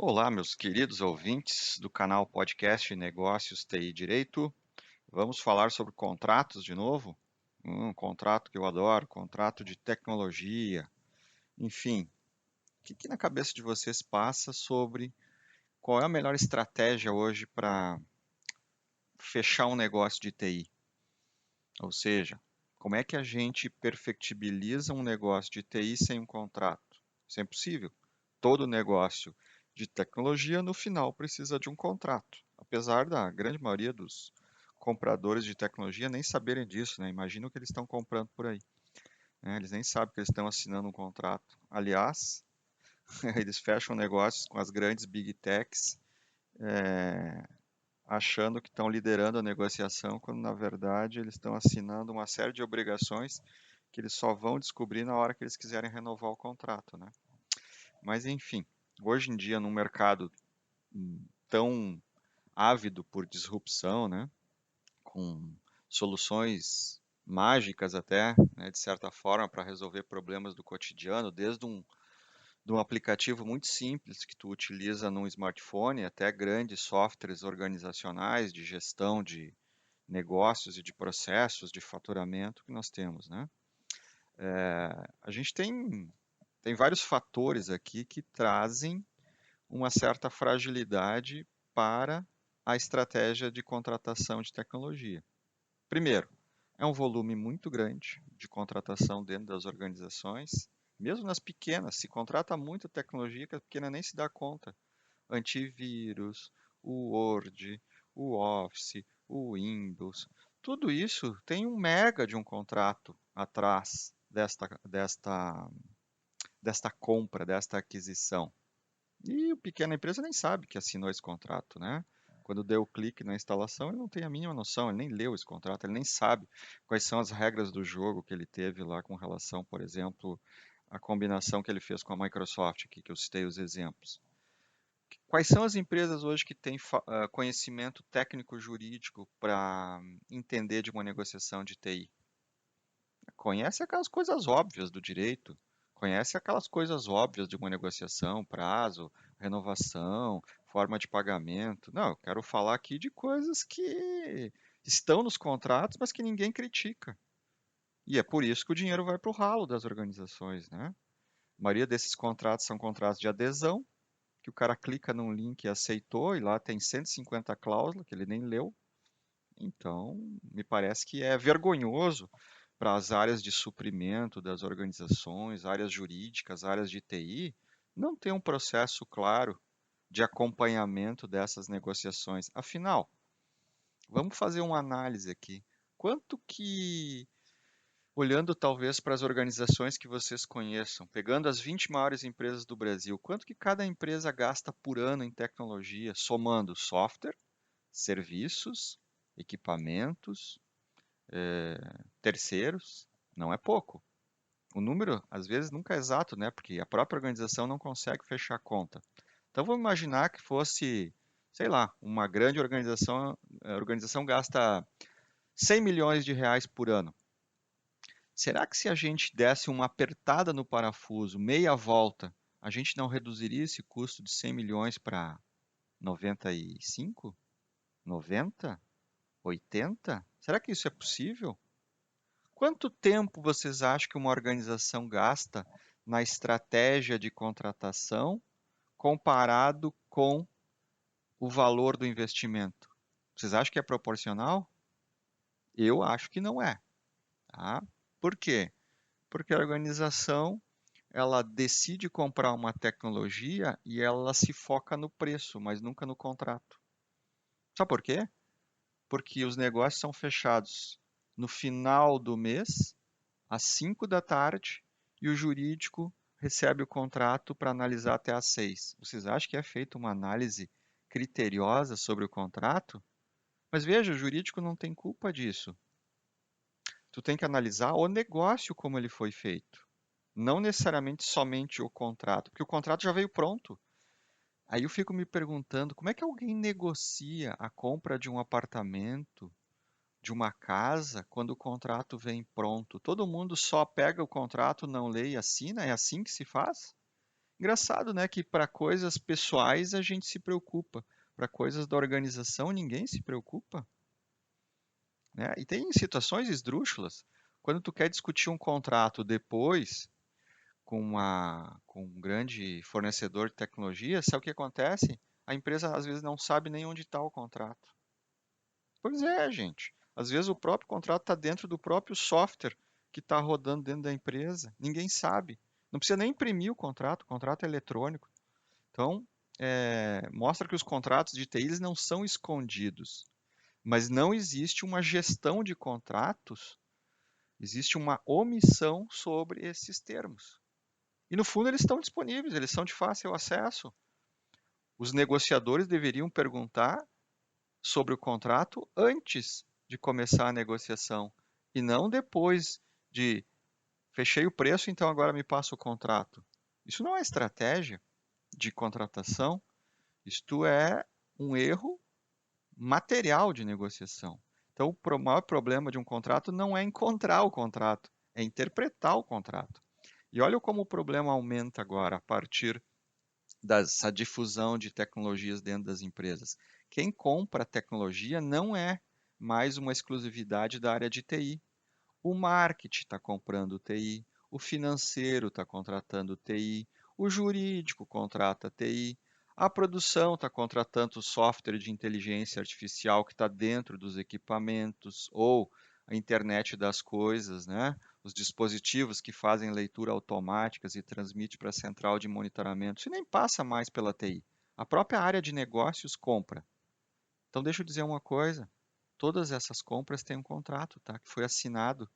Olá, meus queridos ouvintes do canal Podcast Negócios TI Direito. Vamos falar sobre contratos de novo? Contrato que eu adoro, contrato de tecnologia. Enfim, o que na cabeça de vocês passa sobre qual é a melhor estratégia hoje para fechar um negócio de TI? Ou seja, como é que a gente perfectibiliza um negócio de TI sem um contrato? Isso é impossível. Todo negócio de tecnologia, no final, precisa de um contrato. Apesar da grande maioria dos compradores de tecnologia nem saberem disso, né? Imagina o que eles estão comprando por aí, né? Eles nem sabem que eles estão assinando um contrato. Aliás, eles fecham negócios com as grandes big techs, é, achando que estão liderando a negociação, quando na verdade eles estão assinando uma série de obrigações que eles só vão descobrir na hora que eles quiserem renovar o contrato, né? Mas enfim, hoje em dia num mercado tão ávido por disrupção, né, com soluções mágicas até, né, de certa forma, para resolver problemas do cotidiano, desde de um aplicativo muito simples que tu utiliza num smartphone até grandes softwares organizacionais de gestão de negócios e de processos de faturamento que nós temos, né? A gente tem vários fatores aqui que trazem uma certa fragilidade para a estratégia de contratação de tecnologia. Primeiro, é um volume muito grande de contratação dentro das organizações, mesmo nas pequenas, se contrata muita tecnologia que a pequena nem se dá conta. Antivírus, o Word, o Office, o Windows, tudo isso tem um mega de um contrato atrás desta compra, desta aquisição. E o pequena empresa nem sabe que assinou esse contrato, né? Quando deu o clique na instalação, ele não tem a mínima noção, ele nem leu esse contrato, ele nem sabe quais são as regras do jogo que ele teve lá com relação, por exemplo, à combinação que ele fez com a Microsoft, aqui que eu citei os exemplos. Quais são as empresas hoje que têm conhecimento técnico-jurídico para entender de uma negociação de TI? Conhece aquelas coisas óbvias do direito, conhece aquelas coisas óbvias de uma negociação, prazo, renovação, forma de pagamento. Não, eu quero falar aqui de coisas que estão nos contratos, mas que ninguém critica. E é por isso que o dinheiro vai para o ralo das organizações, né? A maioria desses contratos são contratos de adesão, que o cara clica num link e aceitou, e lá tem 150 cláusulas que ele nem leu. Então, me parece que é vergonhoso para as áreas de suprimento das organizações, áreas jurídicas, áreas de TI, não ter um processo claro de acompanhamento dessas negociações. Afinal, vamos fazer uma análise aqui. Quanto que, olhando talvez para as organizações que vocês conheçam, pegando as 20 maiores empresas do Brasil, quanto que cada empresa gasta por ano em tecnologia, somando software, serviços, equipamentos, terceiros? Não é pouco. O número, às vezes, nunca é exato, né? Porque a própria organização não consegue fechar a conta. Então, vamos imaginar que fosse, sei lá, uma grande organização, a organização gasta 100 milhões de reais por ano. Será que se a gente desse uma apertada no parafuso, meia volta, a gente não reduziria esse custo de 100 milhões para 95? 90? 80? Será que isso é possível? Quanto tempo vocês acham que uma organização gasta na estratégia de contratação comparado com o valor do investimento? Vocês acham que é proporcional? Eu acho que não é, tá? Por quê? Porque a organização ela decide comprar uma tecnologia e ela se foca no preço, mas nunca no contrato. Sabe por quê? Porque os negócios são fechados no final do mês às 5 da tarde e o jurídico recebe o contrato para analisar até às 6. Vocês acham que é feita uma análise criteriosa sobre o contrato? Mas veja, o jurídico não tem culpa disso. Tu tem que analisar o negócio como ele foi feito, não necessariamente somente o contrato, porque o contrato já veio pronto. Aí eu fico me perguntando, como é que alguém negocia a compra de um apartamento, de uma casa, quando o contrato vem pronto? Todo mundo só pega o contrato, não lê e assina? É assim que se faz? Engraçado, né, que para coisas pessoais a gente se preocupa, para coisas da organização ninguém se preocupa, né? E tem situações esdrúxulas, quando tu quer discutir um contrato depois com um grande fornecedor de tecnologia, sabe o que acontece? A empresa às vezes não sabe nem onde está o contrato. Pois é, gente. Às vezes o próprio contrato está dentro do próprio software que está rodando dentro da empresa. Ninguém sabe. Não precisa nem imprimir o contrato é eletrônico. Então, mostra que os contratos de TI eles não são escondidos, mas não existe uma gestão de contratos, existe uma omissão sobre esses termos. E no fundo eles estão disponíveis, eles são de fácil acesso. Os negociadores deveriam perguntar sobre o contrato antes de começar a negociação e não depois de fechei o preço, então agora me passa o contrato. Isso não é estratégia de contratação, isto é um erro material de negociação. Então, o maior problema de um contrato não é encontrar o contrato, é interpretar o contrato. E olha como o problema aumenta agora a partir dessa difusão de tecnologias dentro das empresas. Quem compra tecnologia não é mais uma exclusividade da área de TI. O marketing está comprando TI, o financeiro está contratando TI, o jurídico contrata TI, a produção está contratando software de inteligência artificial que está dentro dos equipamentos, ou a internet das coisas, né? Os dispositivos que fazem leitura automáticas e transmite para a central de monitoramento. Isso nem passa mais pela TI. A própria área de negócios compra. Então, deixa eu dizer uma coisa. Todas essas compras têm um contrato, tá? Que foi assinado.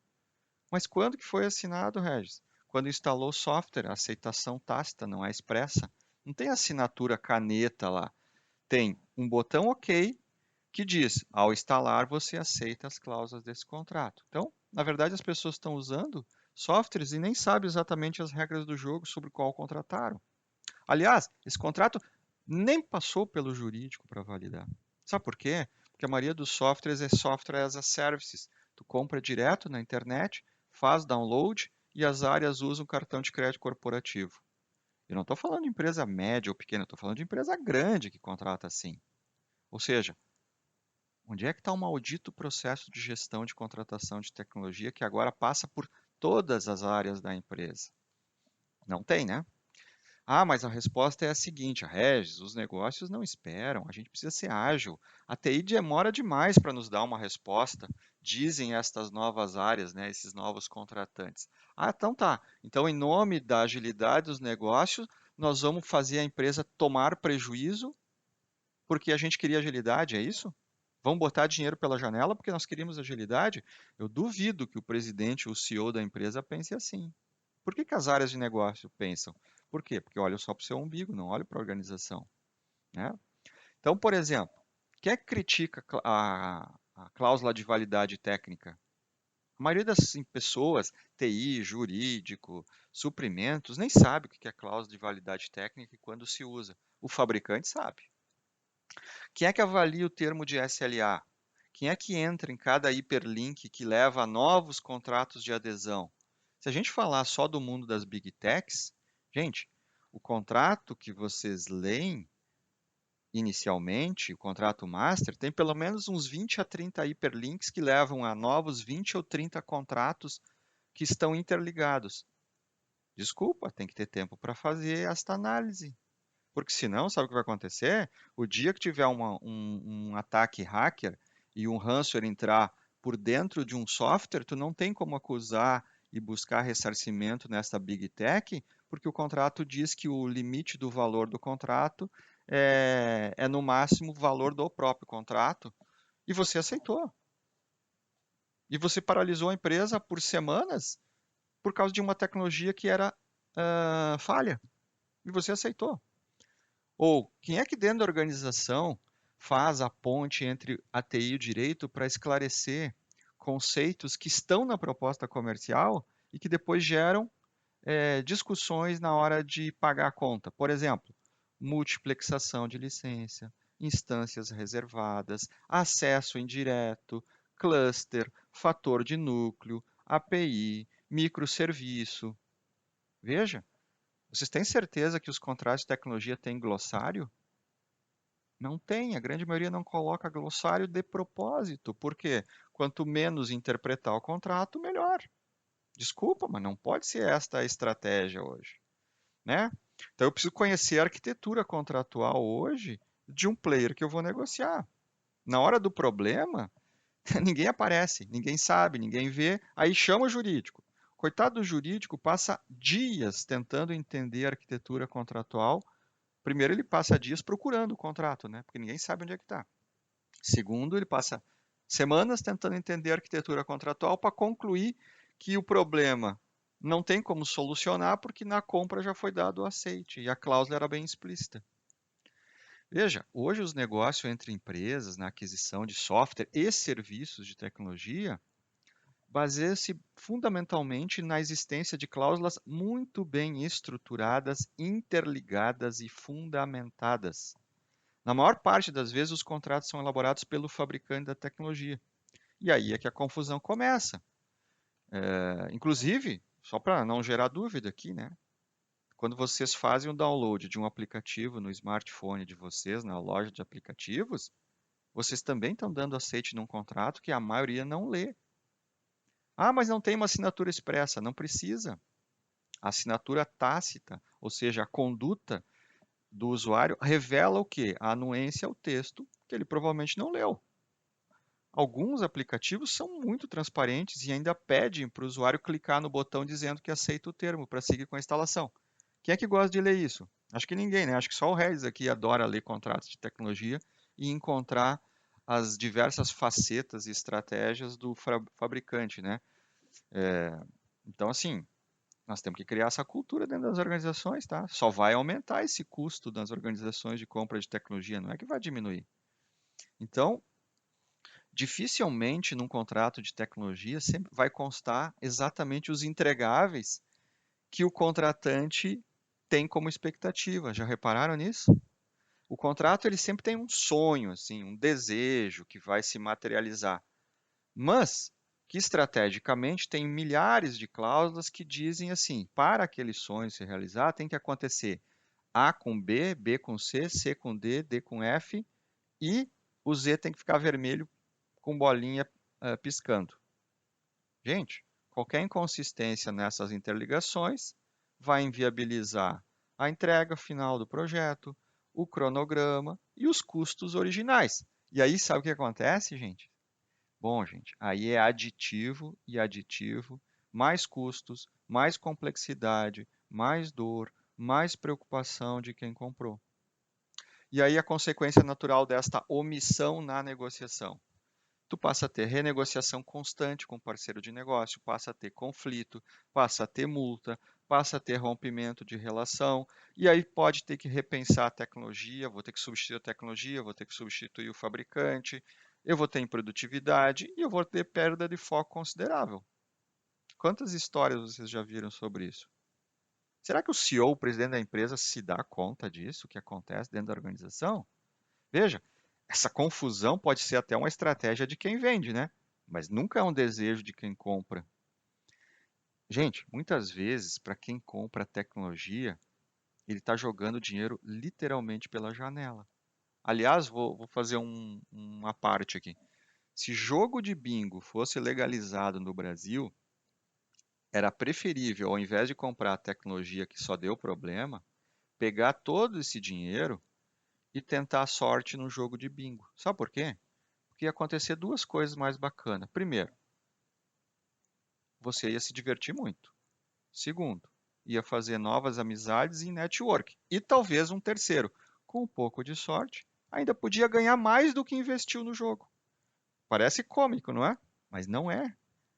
Mas quando que foi assinado, Regis? Quando instalou o software, a aceitação tácita, não é expressa. Não tem assinatura caneta lá. Tem um botão OK que diz, ao instalar você aceita as cláusulas desse contrato. Então, na verdade, as pessoas estão usando softwares e nem sabem exatamente as regras do jogo sobre o qual contrataram. Aliás, esse contrato nem passou pelo jurídico para validar. Sabe por quê? Porque a maioria dos softwares é software as a services. Tu compra direto na internet, faz download e as áreas usam cartão de crédito corporativo. Eu não estou falando de empresa média ou pequena, estou falando de empresa grande que contrata assim. Ou seja, onde é que está o maldito processo de gestão de contratação de tecnologia que agora passa por todas as áreas da empresa? Não tem, né? Ah, mas a resposta é a seguinte, Regis, os negócios não esperam, a gente precisa ser ágil. A TI demora demais para nos dar uma resposta, dizem estas novas áreas, né, esses novos contratantes. Ah, então tá. Então, em nome da agilidade dos negócios, nós vamos fazer a empresa tomar prejuízo porque a gente queria agilidade, é isso? Vamos botar dinheiro pela janela porque nós queríamos agilidade? Eu duvido que o presidente ou o CEO da empresa pense assim. Por que as áreas de negócio pensam? Por quê? Porque olham só para o seu umbigo, não olham para a organização, né? Então, por exemplo, quem é que critica a cláusula de validade técnica? A maioria das pessoas, TI, jurídico, suprimentos, nem sabe o que é cláusula de validade técnica e quando se usa. O fabricante sabe. Quem é que avalia o termo de SLA? Quem é que entra em cada hiperlink que leva a novos contratos de adesão? Se a gente falar só do mundo das Big Techs, gente, o contrato que vocês leem inicialmente, o contrato master, tem pelo menos uns 20 a 30 hiperlinks que levam a novos 20 ou 30 contratos que estão interligados. Desculpa, tem que ter tempo para fazer esta análise. Porque senão, sabe o que vai acontecer? O dia que tiver um ataque hacker e um ransomware entrar por dentro de um software, tu não tem como acusar e buscar ressarcimento nessa Big Tech, porque o contrato diz que o limite do valor do contrato é no máximo o valor do próprio contrato, e você aceitou. E você paralisou a empresa por semanas por causa de uma tecnologia que era falha, e você aceitou. Ou quem é que dentro da organização faz a ponte entre a TI e o direito para esclarecer conceitos que estão na proposta comercial e que depois geram discussões na hora de pagar a conta? Por exemplo, multiplexação de licença, instâncias reservadas, acesso indireto, cluster, fator de núcleo, API, microserviço. Veja, Vocês têm certeza que os contratos de tecnologia têm glossário? Não tem, a grande maioria não coloca glossário de propósito. Por quê? Quanto menos interpretar o contrato, melhor. Desculpa, mas não pode ser esta a estratégia hoje, né? Então eu preciso conhecer a arquitetura contratual hoje de um player que eu vou negociar. Na hora do problema, ninguém aparece, ninguém sabe, ninguém vê, aí chama o jurídico. Coitado do jurídico, passa dias tentando entender a arquitetura contratual. Primeiro, ele passa dias procurando o contrato, né? Porque ninguém sabe onde é que está. Segundo, ele passa semanas tentando entender a arquitetura contratual para concluir que o problema não tem como solucionar porque na compra já foi dado o aceite e a cláusula era bem explícita. Veja, hoje os negócios entre empresas na aquisição de software e serviços de tecnologia baseia-se fundamentalmente na existência de cláusulas muito bem estruturadas, interligadas e fundamentadas. Na maior parte das vezes, os contratos são elaborados pelo fabricante da tecnologia. E aí é que a confusão começa. Inclusive, só para não gerar dúvida aqui, né? Quando vocês fazem o download de um aplicativo no smartphone de vocês, na loja de aplicativos, vocês também estão dando aceite num contrato que a maioria não lê. Ah, mas não tem uma assinatura expressa. Não precisa. A assinatura tácita, ou seja, a conduta do usuário, revela o quê? A anuência ao texto que ele provavelmente não leu. Alguns aplicativos são muito transparentes e ainda pedem para o usuário clicar no botão dizendo que aceita o termo para seguir com a instalação. Quem é que gosta de ler isso? Acho que ninguém, né? Acho que só o Regis aqui adora ler contratos de tecnologia e encontrar as diversas facetas e estratégias do fabricante, né? Então, assim, nós temos que criar essa cultura dentro das organizações, tá? Só vai aumentar esse custo das organizações de compra de tecnologia, não é que vai diminuir. Então, dificilmente num contrato de tecnologia sempre vai constar exatamente os entregáveis que o contratante tem como expectativa. Já repararam nisso? O contrato ele sempre tem um sonho, assim, um desejo que vai se materializar, mas que estrategicamente tem milhares de cláusulas que dizem assim: para aquele sonho se realizar, tem que acontecer A com B, B com C, C com D, D com F e o Z tem que ficar vermelho com bolinha piscando. Gente, qualquer inconsistência nessas interligações vai inviabilizar a entrega final do projeto, o cronograma e os custos originais. E aí, sabe o que acontece, gente? Bom, gente, aí é aditivo e aditivo, mais custos, mais complexidade, mais dor, mais preocupação de quem comprou. E aí a consequência natural desta omissão na negociação. Tu passa a ter renegociação constante com o parceiro de negócio, passa a ter conflito, passa a ter multa, passa a ter rompimento de relação, e aí pode ter que repensar a tecnologia, vou ter que substituir a tecnologia, vou ter que substituir o fabricante, eu vou ter improdutividade e eu vou ter perda de foco considerável. Quantas histórias vocês já viram sobre isso? Será que o CEO, o presidente da empresa, se dá conta disso, que acontece dentro da organização? Veja, essa confusão pode ser até uma estratégia de quem vende, né? Mas nunca é um desejo de quem compra. Gente, muitas vezes, para quem compra tecnologia, ele está jogando dinheiro literalmente pela janela. Aliás, vou fazer uma parte aqui. Se jogo de bingo fosse legalizado no Brasil, era preferível, ao invés de comprar a tecnologia que só deu problema, pegar todo esse dinheiro e tentar a sorte no jogo de bingo. Sabe por quê? Porque ia acontecer duas coisas mais bacanas. Primeiro, você ia se divertir muito. Segundo, ia fazer novas amizades e network. E talvez um terceiro, com um pouco de sorte, ainda podia ganhar mais do que investiu no jogo. Parece cômico, não é? Mas não é.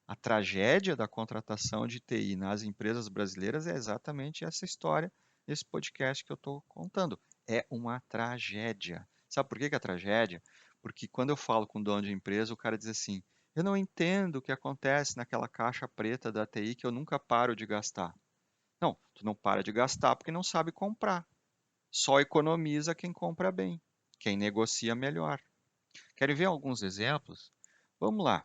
A tragédia da contratação de TI nas empresas brasileiras é exatamente essa história, esse podcast que eu estou contando. É uma tragédia. Sabe por que é tragédia? Porque quando eu falo com o dono de empresa, o cara diz assim: eu não entendo o que acontece naquela caixa preta da TI que eu nunca paro de gastar. Não, tu não para de gastar porque não sabe comprar. Só economiza quem compra bem, quem negocia melhor. Querem ver alguns exemplos? Vamos lá.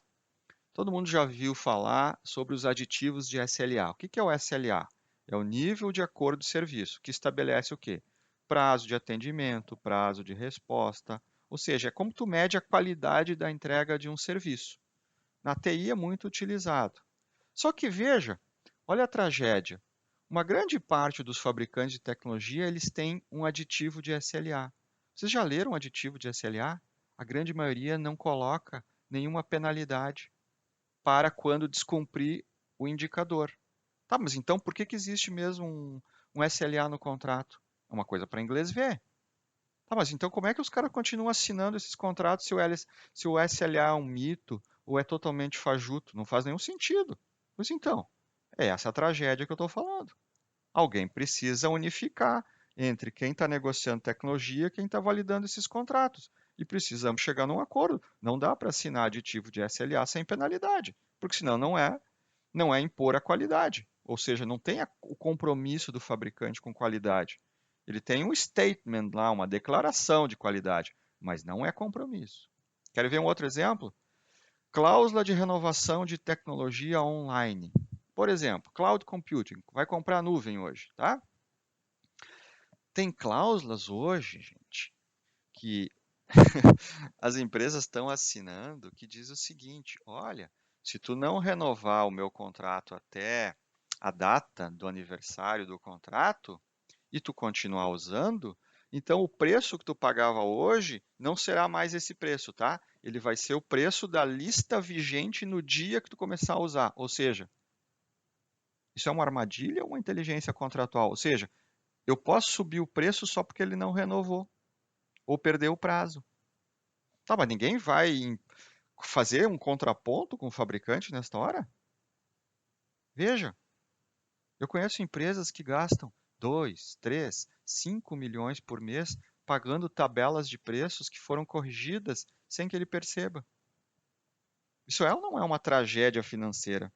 Todo mundo já viu falar sobre os aditivos de SLA. O que é o SLA? É o nível de acordo de serviço, que estabelece o quê? Prazo de atendimento, prazo de resposta, ou seja, é como tu mede a qualidade da entrega de um serviço. Na TI é muito utilizado. Só que veja, olha a tragédia. Uma grande parte dos fabricantes de tecnologia, eles têm um aditivo de SLA. Vocês já leram o aditivo de SLA? A grande maioria não coloca nenhuma penalidade para quando descumprir o indicador. Tá, mas então por que que existe mesmo um SLA no contrato? É uma coisa para inglês ver. Tá, mas então como é que os caras continuam assinando esses contratos se o SLA é um mito ou é totalmente fajuto? Não faz nenhum sentido. Pois então, é essa a tragédia que eu estou falando. Alguém precisa unificar entre quem está negociando tecnologia e quem está validando esses contratos. E precisamos chegar num acordo. Não dá para assinar aditivo de SLA sem penalidade, porque senão não é impor a qualidade. Ou seja, não tem o compromisso do fabricante com qualidade. Ele tem um statement lá, uma declaração de qualidade, mas não é compromisso. Quer ver um outro exemplo? Cláusula de renovação de tecnologia online. Por exemplo, cloud computing, vai comprar nuvem hoje, tá? Tem cláusulas hoje, gente, que as empresas estão assinando que diz o seguinte: olha, se tu não renovar o meu contrato até a data do aniversário do contrato e tu continuar usando, então o preço que tu pagava hoje não será mais esse preço, tá? Ele vai ser o preço da lista vigente no dia que tu começar a usar. Ou seja, isso é uma armadilha ou uma inteligência contratual? Ou seja, eu posso subir o preço só porque ele não renovou ou perdeu o prazo. Tá, mas ninguém vai fazer um contraponto com o fabricante nesta hora? Veja, eu conheço empresas que gastam 2, 3, 5 milhões por mês pagando tabelas de preços que foram corrigidas sem que ele perceba. Isso é ou não é uma tragédia financeira?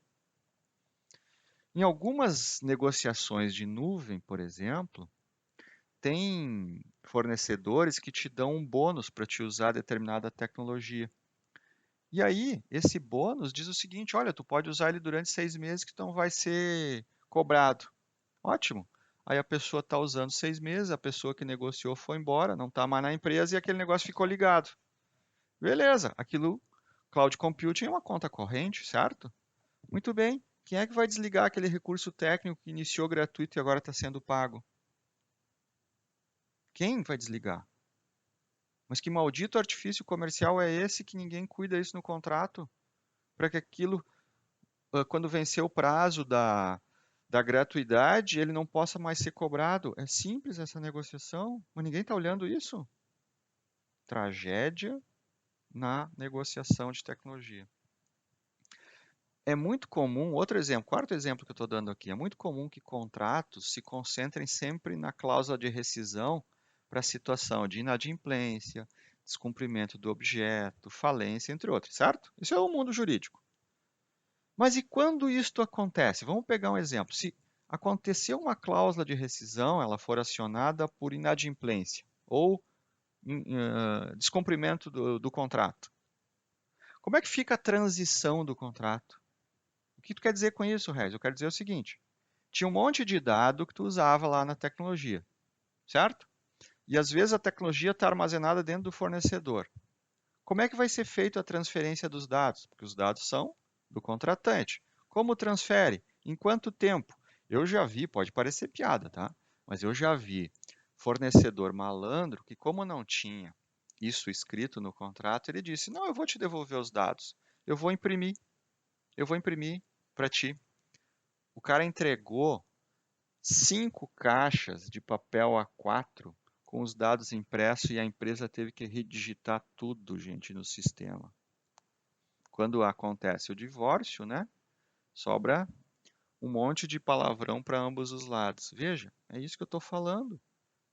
Em algumas negociações de nuvem, por exemplo, tem fornecedores que te dão um bônus para te usar determinada tecnologia. E aí, esse bônus diz o seguinte: olha, tu pode usar ele durante 6 meses que não vai ser cobrado. Ótimo. Aí a pessoa está usando 6 meses, a pessoa que negociou foi embora, não está mais na empresa e aquele negócio ficou ligado. Beleza, aquilo, cloud computing é uma conta corrente, certo? Muito bem. Quem é que vai desligar aquele recurso técnico que iniciou gratuito e agora está sendo pago? Quem vai desligar? Mas que maldito artifício comercial é esse que ninguém cuida isso no contrato? Para que aquilo, quando vencer o prazo da gratuidade, ele não possa mais ser cobrado. É simples essa negociação, mas ninguém está olhando isso. Tragédia na negociação de tecnologia. É muito comum, outro exemplo, quarto exemplo que eu estou dando aqui, é muito comum que contratos se concentrem sempre na cláusula de rescisão para a situação de inadimplência, descumprimento do objeto, falência, entre outros, certo? Isso é o mundo jurídico. Mas e quando isto acontece? Vamos pegar um exemplo. Se aconteceu uma cláusula de rescisão, ela for acionada por inadimplência ou descumprimento do contrato. Como é que fica a transição do contrato? O que tu quer dizer com isso, Regis? Eu quero dizer o seguinte: tinha um monte de dado que tu usava lá na tecnologia, certo? E às vezes a tecnologia está armazenada dentro do fornecedor. Como é que vai ser feita a transferência dos dados? Porque os dados são do contratante. Como transfere? Em quanto tempo? Eu já vi, pode parecer piada, tá? Mas eu já vi fornecedor malandro que, como não tinha isso escrito no contrato, ele disse: não, eu vou te devolver os dados. Eu vou imprimir. Eu vou imprimir para ti. O cara entregou 5 caixas de papel A4 com os dados impressos e a empresa teve que redigitar tudo, gente, no sistema. Quando acontece o divórcio, né, sobra um monte de palavrão para ambos os lados. Veja, é isso que eu estou falando.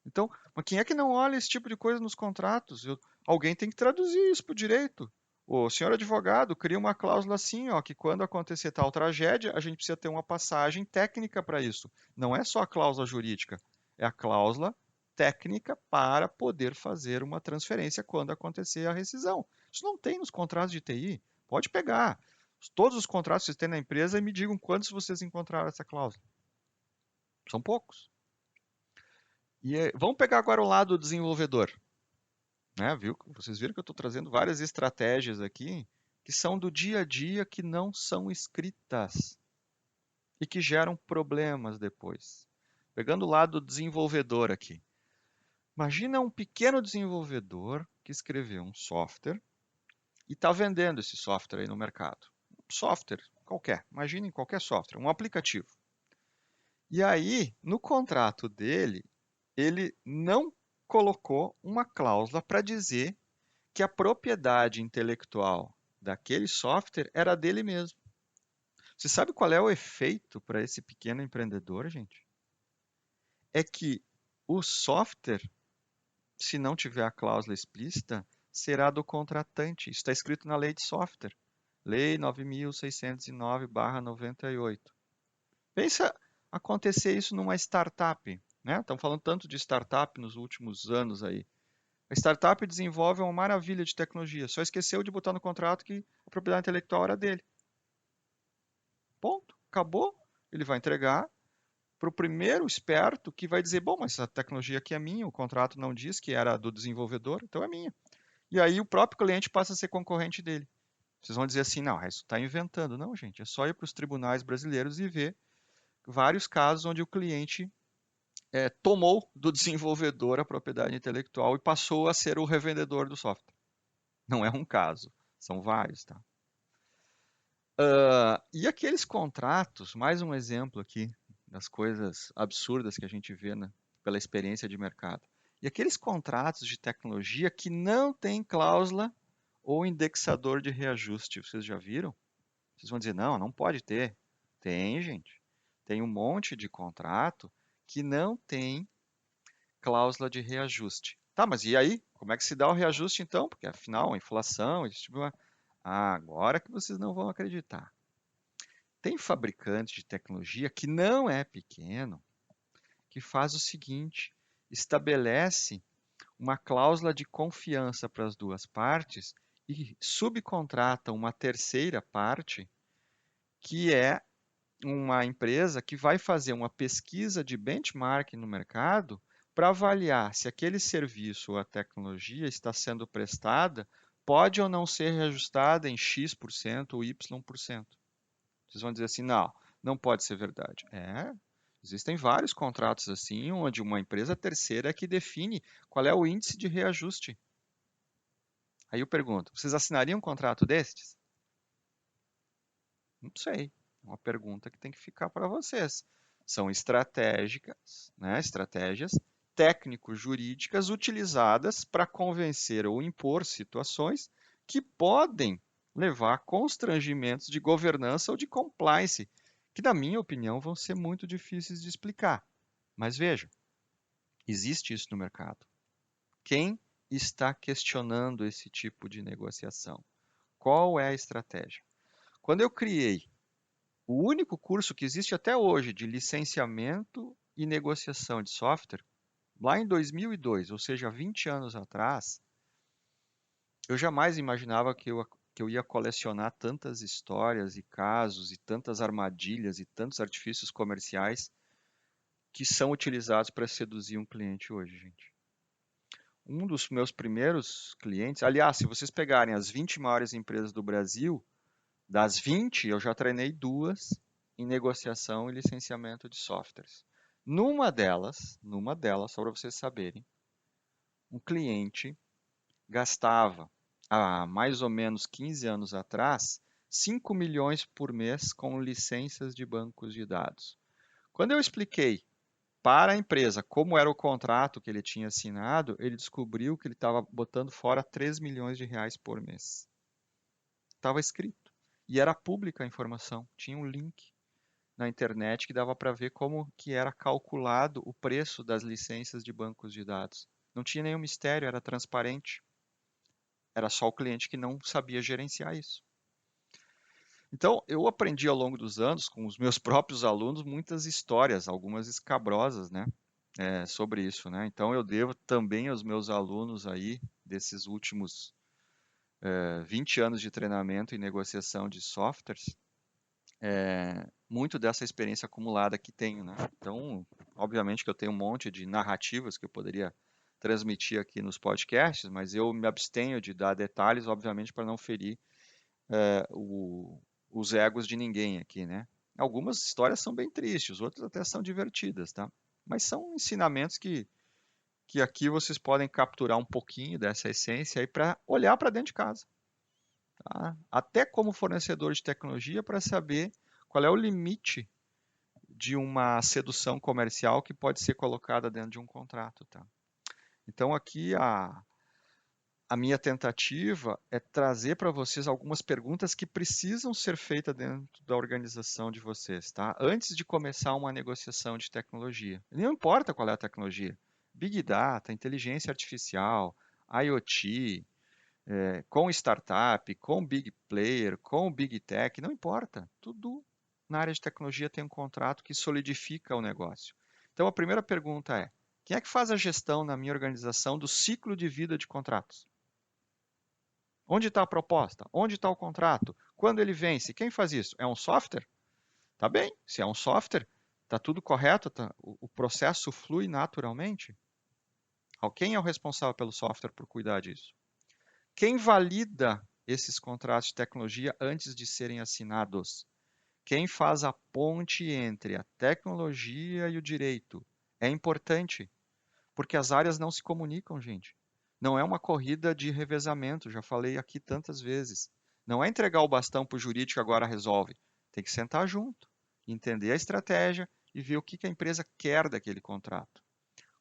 Então, mas quem é que não olha esse tipo de coisa nos contratos? Alguém tem que traduzir isso para o direito. O senhor advogado cria uma cláusula assim, ó, que quando acontecer tal tragédia, a gente precisa ter uma passagem técnica para isso. Não é só a cláusula jurídica, é a cláusula técnica para poder fazer uma transferência quando acontecer a rescisão. Isso não tem nos contratos de TI. Pode pegar todos os contratos que vocês têm na empresa e me digam quantos vocês encontraram essa cláusula. São poucos. E vamos pegar agora o lado do desenvolvedor. Né? Vocês viram que eu estou trazendo várias estratégias aqui que são do dia a dia, que não são escritas e que geram problemas depois. Pegando o lado do desenvolvedor aqui. Imagina um pequeno desenvolvedor que escreveu um software e está vendendo esse software aí no mercado. Um software qualquer, imagine qualquer software, um aplicativo. E aí, no contrato dele, ele não colocou uma cláusula para dizer que a propriedade intelectual daquele software era dele mesmo. Você sabe qual é o efeito para esse pequeno empreendedor, gente? É que o software, se não tiver a cláusula explícita, será do contratante. Isso está escrito na lei de software. Lei 9.609/98. Pensa acontecer isso numa startup, né? Estamos falando tanto de startup nos últimos anos aí. A startup desenvolve uma maravilha de tecnologia, só esqueceu de botar no contrato que a propriedade intelectual era dele. Ponto. Acabou. Ele vai entregar para o primeiro esperto que vai dizer, bom, mas essa tecnologia aqui é minha, o contrato não diz que era do desenvolvedor, então é minha. E aí o próprio cliente passa a ser concorrente dele. Vocês vão dizer assim, não, isso está inventando. Não, gente, é só ir para os tribunais brasileiros e ver vários casos onde o cliente tomou do desenvolvedor a propriedade intelectual e passou a ser o revendedor do software. Não é um caso, são vários, tá? E aqueles contratos, mais um exemplo aqui das coisas absurdas que a gente vê, né, pela experiência de mercado. E aqueles contratos de tecnologia que não tem cláusula ou indexador de reajuste, vocês já viram? Vocês vão dizer, não, não pode ter. Tem, gente. Tem um monte de contrato que não tem cláusula de reajuste. Tá, mas e aí? Como é que se dá o reajuste então? Porque afinal, a inflação, esse tipo de... agora que vocês não vão acreditar. Tem fabricante de tecnologia que não é pequeno, que faz o seguinte, estabelece uma cláusula de confiança para as duas partes e subcontrata uma terceira parte, que é uma empresa que vai fazer uma pesquisa de benchmark no mercado para avaliar se aquele serviço ou a tecnologia está sendo prestada, pode ou não ser reajustada em X% ou Y%. Vocês vão dizer assim, não, não pode ser verdade. Existem vários contratos assim, onde uma empresa terceira é que define qual é o índice de reajuste. Aí eu pergunto, vocês assinariam um contrato destes? Não sei. É uma pergunta que tem que ficar para vocês. São estratégicas, né? Estratégias técnico-jurídicas utilizadas para convencer ou impor situações que podem levar a constrangimentos de governança ou de compliance, que, na minha opinião, vão ser muito difíceis de explicar. Mas veja, existe isso no mercado. Quem está questionando esse tipo de negociação? Qual é a estratégia? Quando eu criei o único curso que existe até hoje de licenciamento e negociação de software, lá em 2002, ou seja, 20 anos atrás, eu jamais imaginava que eu ia colecionar tantas histórias e casos e tantas armadilhas e tantos artifícios comerciais que são utilizados para seduzir um cliente hoje, gente. Um dos meus primeiros clientes, aliás, se vocês pegarem as 20 maiores empresas do Brasil, das 20, eu já treinei duas em negociação e licenciamento de softwares. Numa delas, só para vocês saberem, um cliente gastava, há mais ou menos 15 anos atrás, 5 milhões por mês com licenças de bancos de dados. Quando eu expliquei para a empresa como era o contrato que ele tinha assinado, ele descobriu que ele estava botando fora 3 milhões de reais por mês. Estava escrito. E era pública a informação, tinha um link na internet que dava para ver como que era calculado o preço das licenças de bancos de dados. Não tinha nenhum mistério, era transparente. Era só o cliente que não sabia gerenciar isso. Então, eu aprendi ao longo dos anos, com os meus próprios alunos, muitas histórias, algumas escabrosas, né, sobre isso, né? Então, eu devo também aos meus alunos aí, desses últimos 20 anos de treinamento em negociação de softwares, muito dessa experiência acumulada que tenho, né? Então, obviamente que eu tenho um monte de narrativas que eu poderia transmitir aqui nos podcasts, mas eu me abstenho de dar detalhes, obviamente, para não ferir os egos de ninguém aqui, né? Algumas histórias são bem tristes, outras até são divertidas, tá? Mas são ensinamentos que aqui vocês podem capturar um pouquinho dessa essência aí para olhar para dentro de casa, tá? Até como fornecedor de tecnologia para saber qual é o limite de uma sedução comercial que pode ser colocada dentro de um contrato, tá? Então aqui a minha tentativa é trazer para vocês algumas perguntas que precisam ser feitas dentro da organização de vocês, tá? Antes de começar uma negociação de tecnologia. Não importa qual é a tecnologia. Big Data, inteligência artificial, IoT, com startup, com big player, com big tech, não importa. Tudo na área de tecnologia tem um contrato que solidifica o negócio. Então a primeira pergunta é: quem é que faz a gestão na minha organização do ciclo de vida de contratos? Onde está a proposta? Onde está o contrato? Quando ele vence? Quem faz isso? É um software? Tá bem. Se é um software, está tudo correto, o processo flui naturalmente. Quem é o responsável pelo software por cuidar disso? Quem valida esses contratos de tecnologia antes de serem assinados? Quem faz a ponte entre a tecnologia e o direito? É importante, porque as áreas não se comunicam, gente. Não é uma corrida de revezamento, já falei aqui tantas vezes. Não é entregar o bastão para o jurídico e agora resolve. Tem que sentar junto, entender a estratégia e ver o que a empresa quer daquele contrato.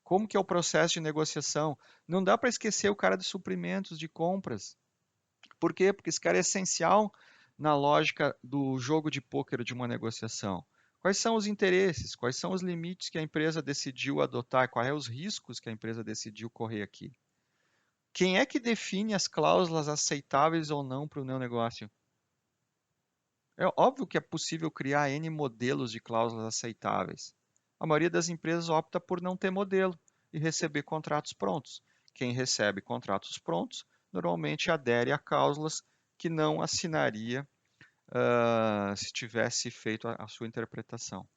Como que é o processo de negociação? Não dá para esquecer o cara de suprimentos, de compras. Por quê? Porque esse cara é essencial na lógica do jogo de pôquer de uma negociação. Quais são os interesses? Quais são os limites que a empresa decidiu adotar? Quais são os riscos que a empresa decidiu correr aqui? Quem é que define as cláusulas aceitáveis ou não para o meu negócio? É óbvio que é possível criar N modelos de cláusulas aceitáveis. A maioria das empresas opta por não ter modelo e receber contratos prontos. Quem recebe contratos prontos normalmente adere a cláusulas que não assinaria se tivesse feito a sua interpretação.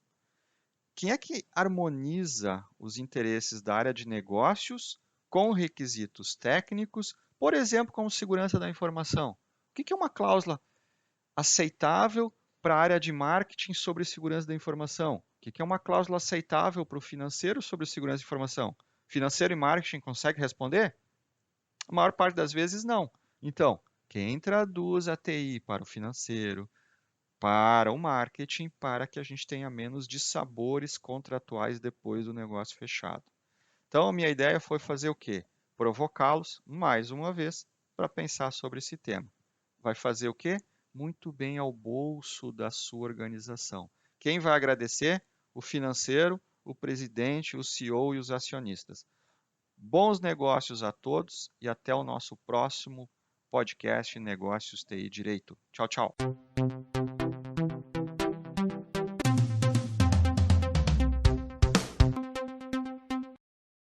Quem é que harmoniza os interesses da área de negócios com requisitos técnicos, por exemplo, como segurança da informação? O que é uma cláusula aceitável para a área de marketing sobre segurança da informação? O que é uma cláusula aceitável para o financeiro sobre segurança da informação? Financeiro e marketing consegue responder? A maior parte das vezes não. Então, quem traduz a TI para o financeiro, para o marketing, para que a gente tenha menos dissabores contratuais depois do negócio fechado. Então, a minha ideia foi fazer o quê? Provocá-los, mais uma vez, para pensar sobre esse tema. Vai fazer o quê? Muito bem ao bolso da sua organização. Quem vai agradecer? O financeiro, o presidente, o CEO e os acionistas. Bons negócios a todos e até o nosso próximo podcast Negócios TI Direito. Tchau, tchau.